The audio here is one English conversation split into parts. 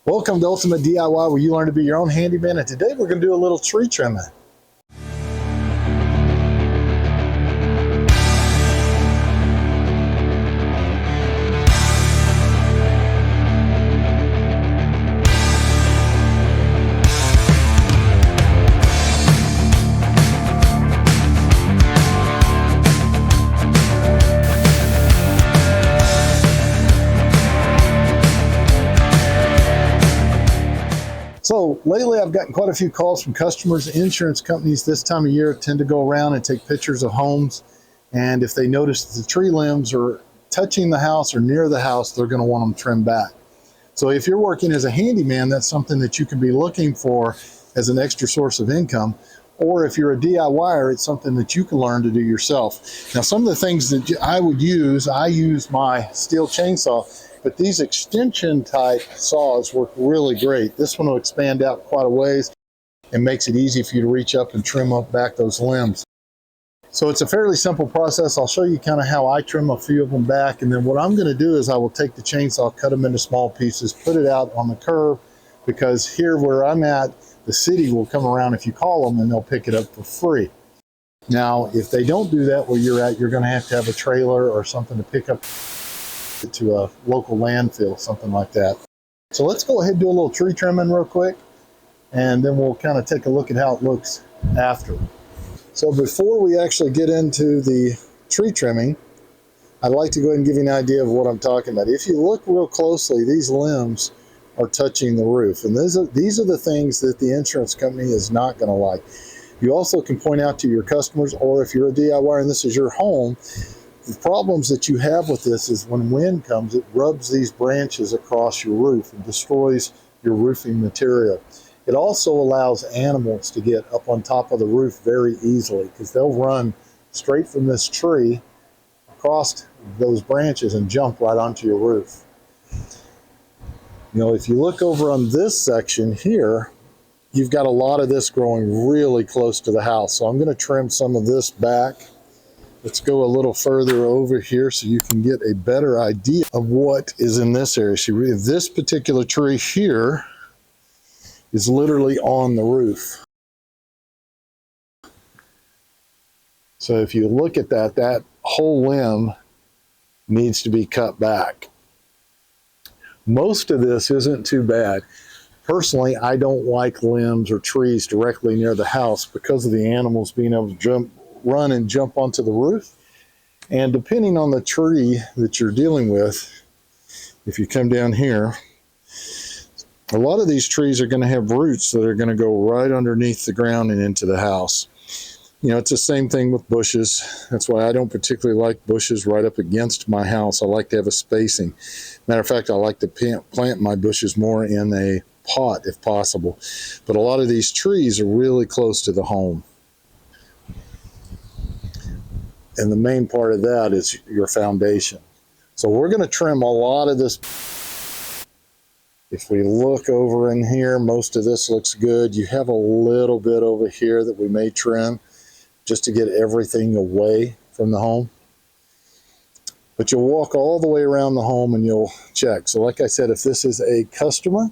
Welcome to Ultimate DIY, where you learn to be your own handyman, and today we're going to do a little tree trimming. So lately I've gotten quite a few calls from customers. Insurance companies this time of year tend to go around and take pictures of homes, and if they notice that the tree limbs are touching the house or near the house, they're going to want them trimmed back. So if you're working as a handyman, that's something that you can be looking for as an extra source of income. Or if you're a DIYer, it's something that you can learn to do yourself. Now, some of the things that I use my steel chainsaw, but these extension type saws work really great. This one will expand out quite a ways and makes it easy for you to reach up and trim up back those limbs. So it's a fairly simple process. I'll show you kind of how I trim a few of them back, and then what I'm going to do is I will take the chainsaw, cut them into small pieces, put it out on the curb, because here where I'm at, the city will come around if you call them and they'll pick it up for free. Now, if they don't do that where you're at, you're going to have a trailer or something to pick up to a local landfill, something like that. So let's go ahead and do a little tree trimming real quick, and then we'll kind of take a look at how it looks after. So before we actually get into the tree trimming, I'd like to go ahead and give you an idea of what I'm talking about. If you look real closely, these limbs are touching the roof, and these are the things that the insurance company is not going to like. You also can point out to your customers, or if you're a DIYer and this is your home, the problems that you have with this is when wind comes, it rubs these branches across your roof and destroys your roofing material. It also allows animals to get up on top of the roof very easily, because they'll run straight from this tree across those branches and jump right onto your roof. You know, if you look over on this section here, you've got a lot of this growing really close to the house. So I'm going to trim some of this back. Let's go a little further over here so you can get a better idea of what is in this area. So this particular tree here is literally on the roof. So if you look at that, that whole limb needs to be cut back. Most of this isn't too bad. Personally, I don't like limbs or trees directly near the house because of the animals being able to run and jump onto the roof. And depending on the tree that you're dealing with, if you come down here, a lot of these trees are going to have roots that are going to go right underneath the ground and into the house. You know, it's the same thing with bushes. That's why I don't particularly like bushes right up against my house. I like to have a spacing. Matter of fact, I like to plant my bushes more in a pot if possible. But a lot of these trees are really close to the home. And the main part of that is your foundation. So we're going to trim a lot of this. If we look over in here, most of this looks good. You have a little bit over here that we may trim just to get everything away from the home. But you'll walk all the way around the home and you'll check. So like I said, if this is a customer,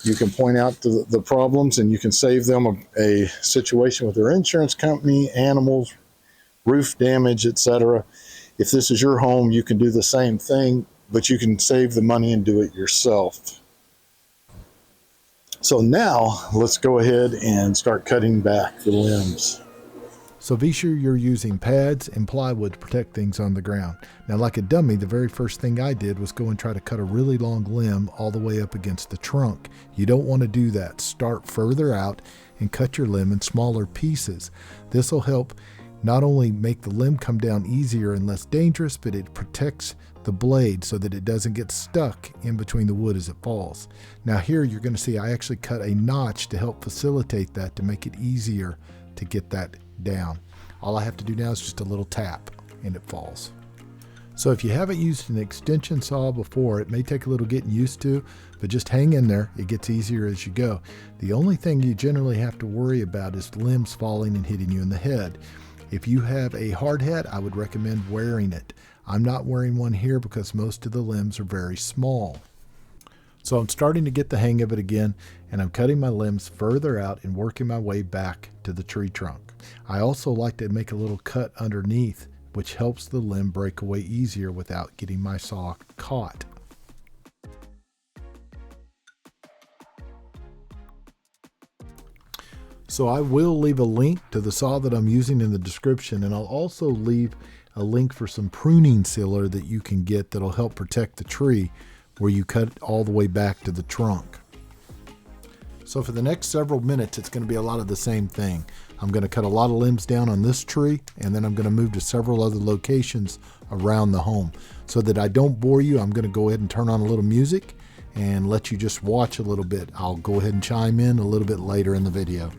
you can point out the problems and you can save them a situation with their insurance company, animals, roof damage, etc. If this is your home, you can do the same thing, but you can save the money and do it yourself. So now let's go ahead and start cutting back the limbs. So be sure you're using pads and plywood to protect things on the ground. Now, like a dummy, the very first thing I did was go and try to cut a really long limb all the way up against the trunk. You don't want to do that. Start further out and cut your limb in smaller pieces. This will help not only make the limb come down easier and less dangerous, but it protects the blade so that it doesn't get stuck in between the wood as it falls. Now here you're going to see I actually cut a notch to help facilitate that, to make it easier to get that down. All I have to do now is just a little tap and it falls. So if you haven't used an extension saw before, it may take a little getting used to, but just hang in there. It gets easier as you go. The only thing you generally have to worry about is limbs falling and hitting you in the head. If you have a hard head, I would recommend wearing it. I'm not wearing one here because most of the limbs are very small. So I'm starting to get the hang of it again, and I'm cutting my limbs further out and working my way back to the tree trunk. I also like to make a little cut underneath, which helps the limb break away easier without getting my saw caught. So I will leave a link to the saw that I'm using in the description, and I'll also leave a link for some pruning sealer that you can get that'll help protect the tree where you cut all the way back to the trunk. So for the next several minutes, it's going to be a lot of the same thing. I'm going to cut a lot of limbs down on this tree, and then I'm going to move to several other locations around the home. So that I don't bore you, I'm going to go ahead and turn on a little music and let you just watch a little bit. I'll go ahead and chime in a little bit later in the video.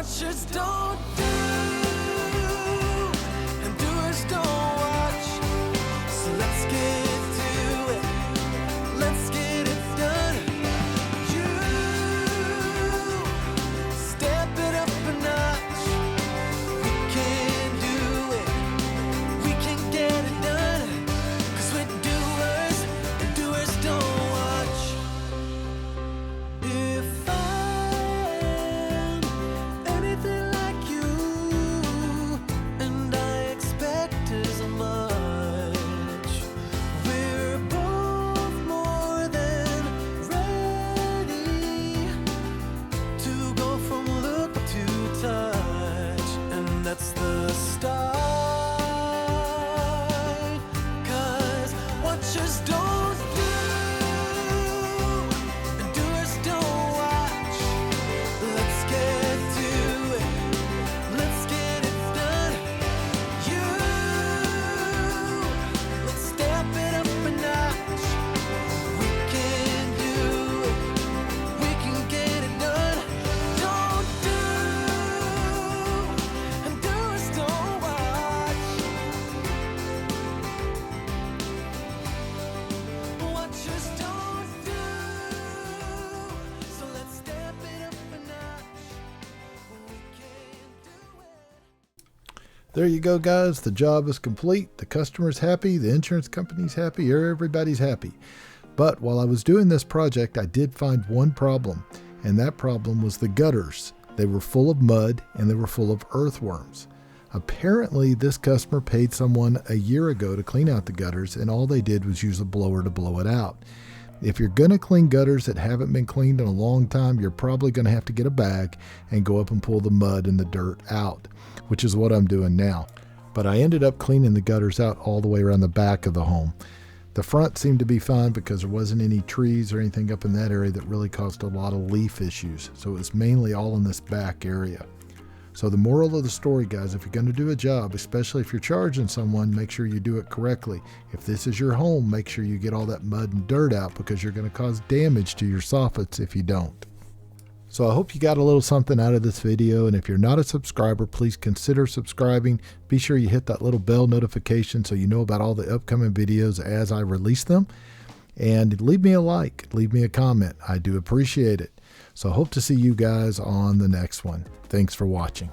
Watchers don't do, and doers don't watch. So let's get to it. Let's get it done. You step it up a notch. We can do it. We can get it done. 'Cause we're doers, and doers don't watch. If I'm anything like you, and I expect as much, we're both more than ready to go from look to touch, and that's the start. 'Cause watchers don't do, and doers don't watch. Let's get to it. Let's get it done. You, let's step it up a notch. We can do it. We can get it done. Don't do, and doers don't watch. Watchers don't do. So let's step it up a notch. We can do it. There you go, guys. The job is complete. The customer's happy. The insurance company's happy. Everybody's happy. But while I was doing this project, I did find one problem, and that problem was the gutters. They were full of mud and they were full of earthworms. Apparently, this customer paid someone a year ago to clean out the gutters, and all they did was use a blower to blow it out. If you're going to clean gutters that haven't been cleaned in a long time, you're probably going to have to get a bag and go up and pull the mud and the dirt out, which is what I'm doing now. But I ended up cleaning the gutters out all the way around the back of the home. The front seemed to be fine because there wasn't any trees or anything up in that area that really caused a lot of leaf issues. So it was mainly all in this back area. So the moral of the story, guys, if you're going to do a job, especially if you're charging someone, make sure you do it correctly. If this is your home, make sure you get all that mud and dirt out, because you're going to cause damage to your soffits if you don't. So I hope you got a little something out of this video, and if you're not a subscriber, please consider subscribing. Be sure you hit that little bell notification so you know about all the upcoming videos as I release them. And leave me a like, leave me a comment. I do appreciate it. So I hope to see you guys on the next one. Thanks for watching.